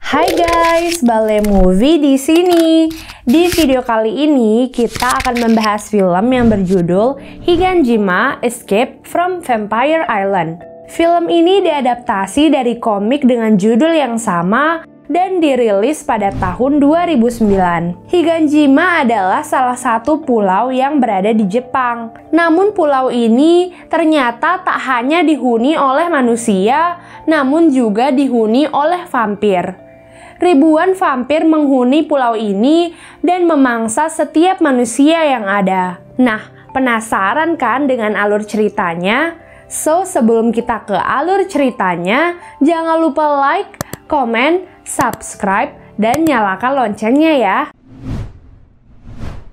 Hai guys, Bale Movie di sini. Di video kali ini kita akan membahas film yang berjudul Higanjima Escape from Vampire Island. Film ini diadaptasi dari komik dengan judul yang sama dan dirilis pada tahun 2009. Higanjima adalah salah satu pulau yang berada di Jepang. Namun pulau ini ternyata tak hanya dihuni oleh manusia, namun juga dihuni oleh vampir. Ribuan vampir menghuni pulau ini dan memangsa setiap manusia yang ada. Nah, penasaran kan dengan alur ceritanya? So, sebelum kita ke alur ceritanya, jangan lupa like, komen, subscribe, dan nyalakan loncengnya ya.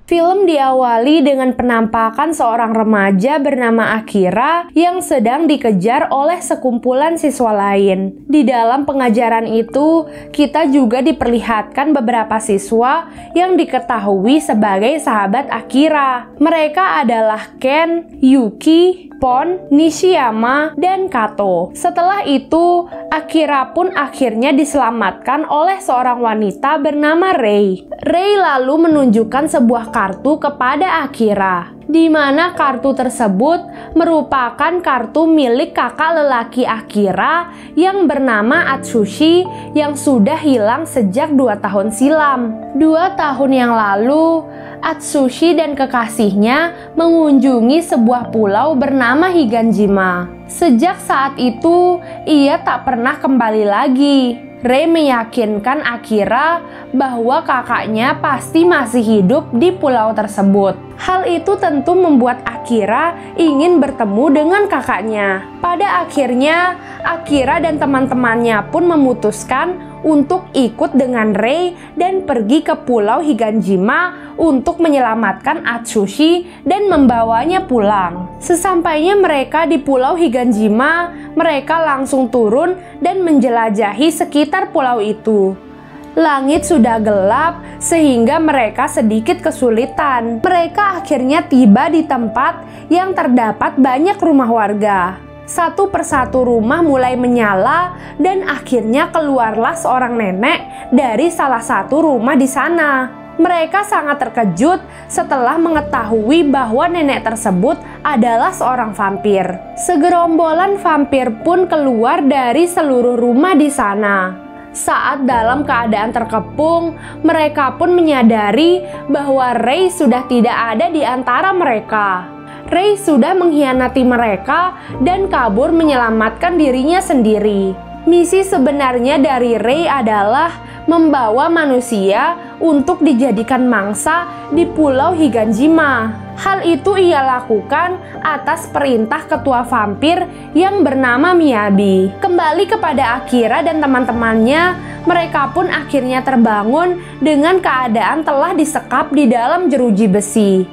Film diawali dengan penampakan seorang remaja bernama Akira yang sedang dikejar oleh sekumpulan siswa lain. Di dalam pengajaran itu, kita juga diperlihatkan beberapa siswa yang diketahui sebagai sahabat Akira. Mereka adalah Ken, Yuki, Pon, Nishiyama, dan Kato. Setelah itu, Akira pun akhirnya diselamatkan oleh seorang wanita bernama Rei. Rei lalu menunjukkan sebuah kartu kepada Akira, di mana kartu tersebut merupakan kartu milik kakak lelaki Akira yang bernama Atsushi yang sudah hilang sejak 2 tahun silam. 2 tahun yang lalu, Atsushi dan kekasihnya mengunjungi sebuah pulau bernama Higanjima. Sejak saat itu, ia tak pernah kembali lagi. Rei meyakinkan Akira bahwa kakaknya pasti masih hidup di pulau tersebut. Hal itu tentu membuat Akira ingin bertemu dengan kakaknya. Pada akhirnya, Akira dan teman-temannya pun memutuskan untuk ikut dengan Rei dan pergi ke pulau Higanjima untuk menyelamatkan Atsushi dan membawanya pulang. Sesampainya mereka di pulau Higanjima, mereka langsung turun dan menjelajahi sekitar pulau itu. Langit sudah gelap sehingga mereka sedikit kesulitan. Mereka akhirnya tiba di tempat yang terdapat banyak rumah warga. Satu persatu rumah mulai menyala dan akhirnya keluarlah seorang nenek dari salah satu rumah di sana. Mereka sangat terkejut setelah mengetahui bahwa nenek tersebut adalah seorang vampir. Segerombolan vampir pun keluar dari seluruh rumah di sana. Saat dalam keadaan terkepung, mereka pun menyadari bahwa Rei sudah tidak ada di antara mereka. Rei sudah mengkhianati mereka dan kabur menyelamatkan dirinya sendiri. Misi sebenarnya dari Rei adalah membawa manusia untuk dijadikan mangsa di pulau Higanjima. Hal itu ia lakukan atas perintah ketua vampir yang bernama Miyabi. Kembali kepada Akira dan teman-temannya, mereka pun akhirnya terbangun dengan keadaan telah disekap di dalam jeruji besi.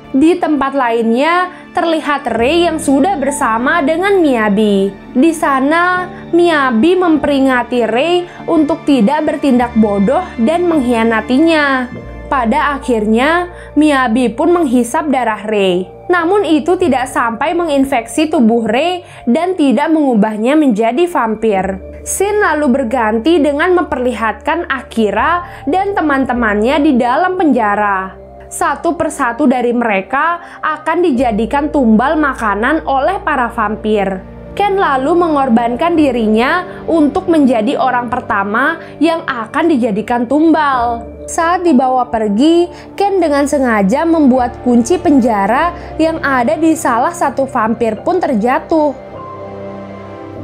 Di tempat lainnya, terlihat Rei yang sudah bersama dengan Miyabi. Di sana, Miyabi memperingati Rei untuk tidak bertindak bodoh dan mengkhianatinya. Pada akhirnya, Miyabi pun menghisap darah Rei. Namun itu tidak sampai menginfeksi tubuh Rei dan tidak mengubahnya menjadi vampir. Scene lalu berganti dengan memperlihatkan Akira dan teman-temannya di dalam penjara. Satu persatu dari mereka akan dijadikan tumbal makanan oleh para vampir. Ken lalu mengorbankan dirinya untuk menjadi orang pertama yang akan dijadikan tumbal. Saat dibawa pergi, Ken dengan sengaja membuat kunci penjara yang ada di salah satu vampir pun terjatuh.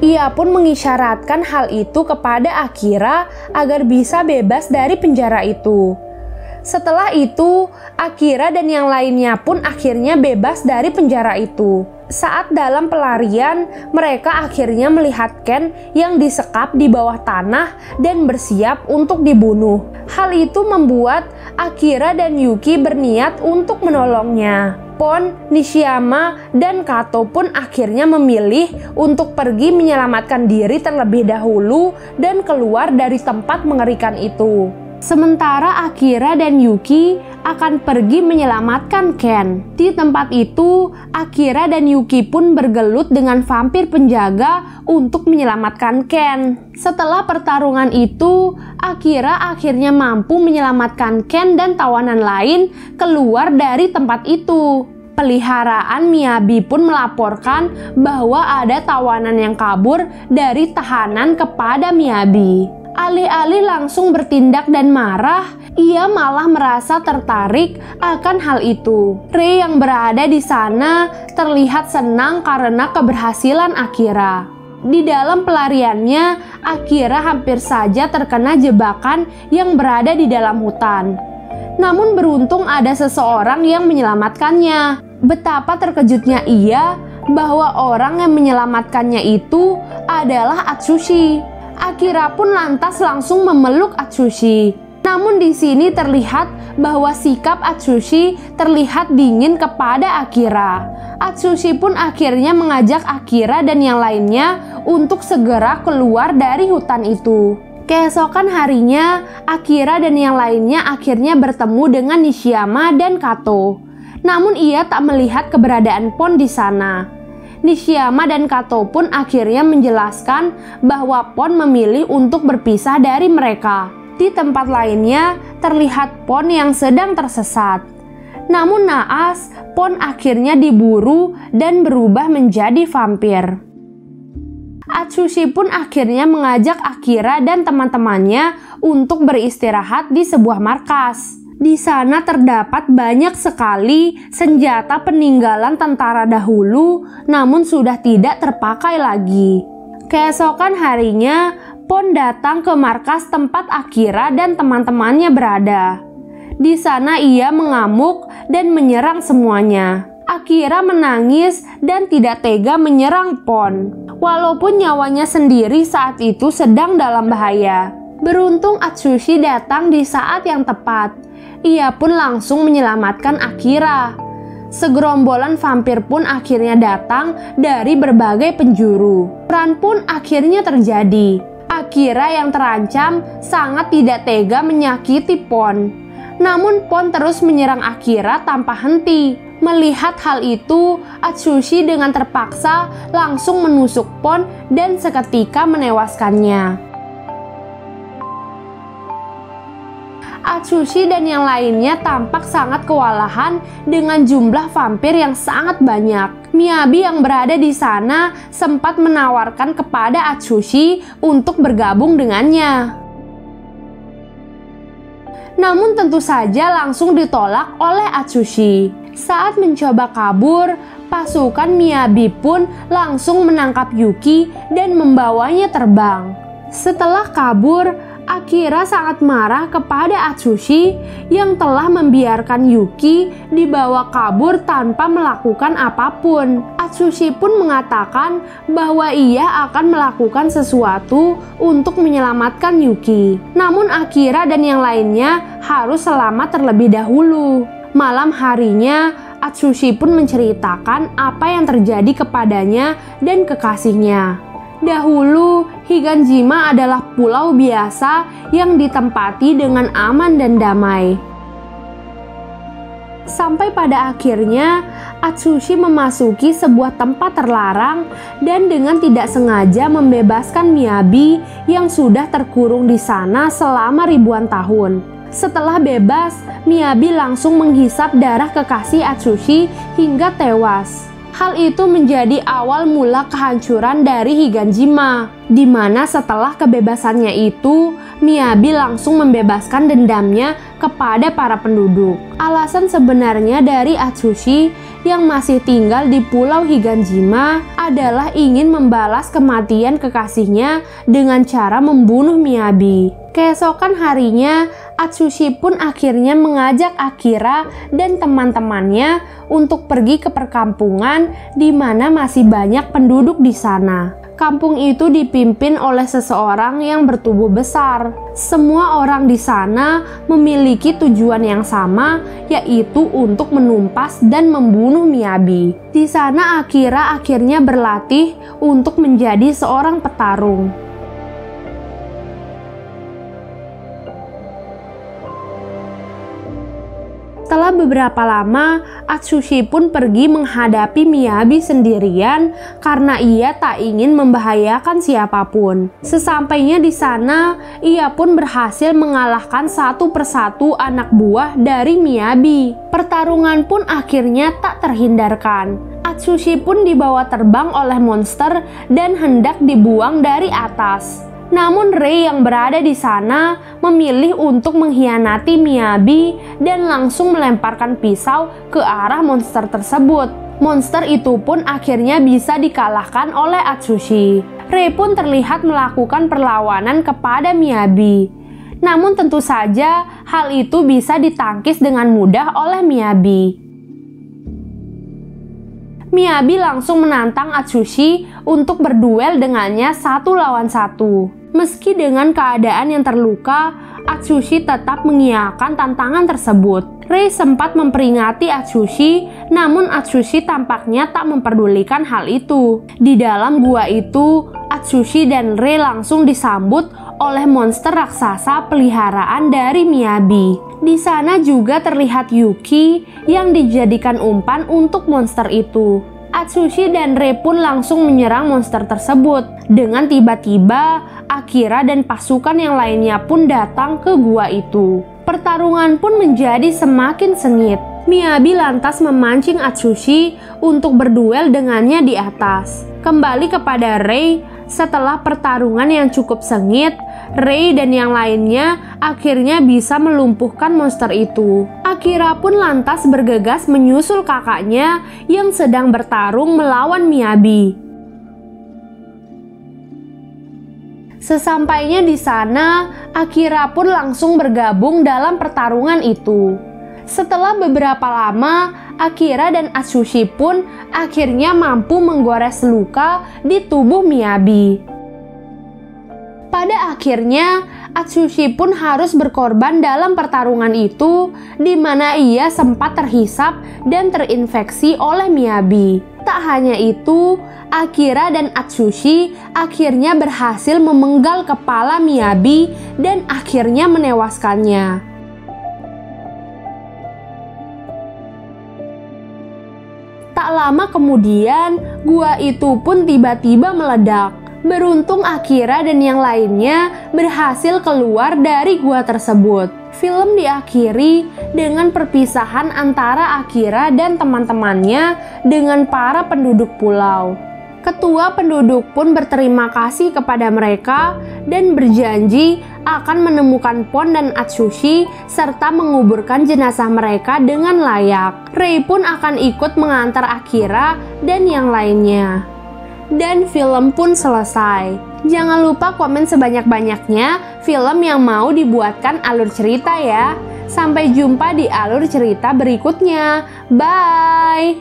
Ia pun mengisyaratkan hal itu kepada Akira agar bisa bebas dari penjara itu. Setelah itu, Akira dan yang lainnya pun akhirnya bebas dari penjara itu. Saat dalam pelarian, mereka akhirnya melihat Ken yang disekap di bawah tanah dan bersiap untuk dibunuh. Hal itu membuat Akira dan Yuki berniat untuk menolongnya. Pon, Nishiyama, dan Kato pun akhirnya memilih untuk pergi menyelamatkan diri terlebih dahulu dan keluar dari tempat mengerikan itu. Sementara Akira dan Yuki akan pergi menyelamatkan Ken. Di tempat itu, Akira dan Yuki pun bergelut dengan vampir penjaga untuk menyelamatkan Ken. Setelah pertarungan itu, Akira akhirnya mampu menyelamatkan Ken dan tawanan lain keluar dari tempat itu. Peliharaan Miyabi pun melaporkan bahwa ada tawanan yang kabur dari tahanan kepada Miyabi. Alih-alih langsung bertindak dan marah, ia malah merasa tertarik akan hal itu. Rei yang berada di sana terlihat senang karena keberhasilan Akira. Di dalam pelariannya, Akira hampir saja terkena jebakan yang berada di dalam hutan. Namun beruntung ada seseorang yang menyelamatkannya. Betapa terkejutnya ia bahwa orang yang menyelamatkannya itu adalah Atsushi. Akira pun lantas langsung memeluk Atsushi. Namun di sini terlihat bahwa sikap Atsushi terlihat dingin kepada Akira. Atsushi pun akhirnya mengajak Akira dan yang lainnya untuk segera keluar dari hutan itu. Keesokan harinya, Akira dan yang lainnya akhirnya bertemu dengan Nishiyama dan Kato. Namun ia tak melihat keberadaan Pon di sana. Nishiyama dan Kato pun akhirnya menjelaskan bahwa Pon memilih untuk berpisah dari mereka. Di tempat lainnya, terlihat Pon yang sedang tersesat. Namun naas, Pon akhirnya diburu dan berubah menjadi vampir. Atsushi pun akhirnya mengajak Akira dan teman-temannya untuk beristirahat di sebuah markas. Di sana terdapat banyak sekali senjata peninggalan tentara dahulu, namun sudah tidak terpakai lagi. Keesokan harinya, Pon datang ke markas tempat Akira dan teman-temannya berada. Di sana ia mengamuk dan menyerang semuanya. Akira menangis dan tidak tega menyerang Pon, walaupun nyawanya sendiri saat itu sedang dalam bahaya. Beruntung Atsushi datang di saat yang tepat. Ia pun langsung menyelamatkan Akira. Segerombolan vampir pun akhirnya datang dari berbagai penjuru. Perang pun akhirnya terjadi. Akira yang terancam sangat tidak tega menyakiti Pon. Namun Pon terus menyerang Akira tanpa henti. Melihat hal itu, Atsushi dengan terpaksa langsung menusuk Pon dan seketika menewaskannya. Atsushi dan yang lainnya tampak sangat kewalahan dengan jumlah vampir yang sangat banyak. Miyabi yang berada di sana sempat menawarkan kepada Atsushi untuk bergabung dengannya. Namun tentu saja langsung ditolak oleh Atsushi. Saat mencoba kabur, pasukan Miyabi pun langsung menangkap Yuki dan membawanya terbang. Setelah kabur, Akira sangat marah kepada Atsushi yang telah membiarkan Yuki dibawa kabur tanpa melakukan apapun. Atsushi pun mengatakan bahwa ia akan melakukan sesuatu untuk menyelamatkan Yuki. Namun Akira dan yang lainnya harus selamat terlebih dahulu. Malam harinya, Atsushi pun menceritakan apa yang terjadi kepadanya dan kekasihnya. Dahulu, Higanjima adalah pulau biasa yang ditempati dengan aman dan damai. Sampai pada akhirnya, Atsushi memasuki sebuah tempat terlarang dan dengan tidak sengaja membebaskan Miyabi yang sudah terkurung di sana selama ribuan tahun. Setelah bebas, Miyabi langsung menghisap darah kekasih Atsushi hingga tewas. Hal itu menjadi awal mula kehancuran dari Higanjima, di mana setelah kebebasannya itu, Miyabi langsung membebaskan dendamnya kepada para penduduk. Alasan sebenarnya dari Atsushi yang masih tinggal di Pulau Higanjima adalah ingin membalas kematian kekasihnya dengan cara membunuh Miyabi. Keesokan harinya, Atsushi pun akhirnya mengajak Akira dan teman-temannya untuk pergi ke perkampungan di mana masih banyak penduduk di sana. Kampung itu dipimpin oleh seseorang yang bertubuh besar. Semua orang di sana memiliki tujuan yang sama, yaitu untuk menumpas dan membunuh Miyabi. Di sana Akira akhirnya berlatih untuk menjadi seorang petarung. Setelah beberapa lama, Atsushi pun pergi menghadapi Miyabi sendirian karena ia tak ingin membahayakan siapapun. Sesampainya di sana, ia pun berhasil mengalahkan satu persatu anak buah dari Miyabi. Pertarungan pun akhirnya tak terhindarkan. Atsushi pun dibawa terbang oleh monster dan hendak dibuang dari atas. Namun Rei yang berada di sana memilih untuk mengkhianati Miyabi dan langsung melemparkan pisau ke arah monster tersebut. Monster itu pun akhirnya bisa dikalahkan oleh Atsushi. Rei pun terlihat melakukan perlawanan kepada Miyabi. Namun tentu saja hal itu bisa ditangkis dengan mudah oleh Miyabi. Miyabi langsung menantang Atsushi untuk berduel dengannya 1 lawan 1. Meski dengan keadaan yang terluka, Atsushi tetap mengiyakan tantangan tersebut. Rei sempat memperingati Atsushi, namun Atsushi tampaknya tak memperdulikan hal itu. Di dalam gua itu, Atsushi dan Rei langsung disambut oleh monster raksasa peliharaan dari Miyabi. Di sana juga terlihat Yuki yang dijadikan umpan untuk monster itu. Atsushi dan Rei pun langsung menyerang monster tersebut. Dengan tiba-tiba, Akira dan pasukan yang lainnya pun datang ke gua itu. Pertarungan pun menjadi semakin sengit. Miyabi lantas memancing Atsushi untuk berduel dengannya di atas. Kembali kepada Rei, setelah pertarungan yang cukup sengit, Rei dan yang lainnya akhirnya bisa melumpuhkan monster itu. Akira pun lantas bergegas menyusul kakaknya yang sedang bertarung melawan Miyabi. Sesampainya di sana, Akira pun langsung bergabung dalam pertarungan itu. Setelah beberapa lama, Akira dan Atsushi pun akhirnya mampu menggores luka di tubuh Miyabi. Pada akhirnya, Atsushi pun harus berkorban dalam pertarungan itu, di mana ia sempat terhisap dan terinfeksi oleh Miyabi. Tak hanya itu, Akira dan Atsushi akhirnya berhasil memenggal kepala Miyabi dan akhirnya menewaskannya. Tak lama kemudian, gua itu pun tiba-tiba meledak. Beruntung Akira dan yang lainnya berhasil keluar dari gua tersebut. Film diakhiri dengan perpisahan antara Akira dan teman-temannya dengan para penduduk pulau. Ketua penduduk pun berterima kasih kepada mereka dan berjanji akan menemukan Pon dan Atsushi serta menguburkan jenazah mereka dengan layak. Rei pun akan ikut mengantar Akira dan yang lainnya. Dan film pun selesai. Jangan lupa komen sebanyak-banyaknya film yang mau dibuatkan alur cerita ya. Sampai jumpa di alur cerita berikutnya. Bye!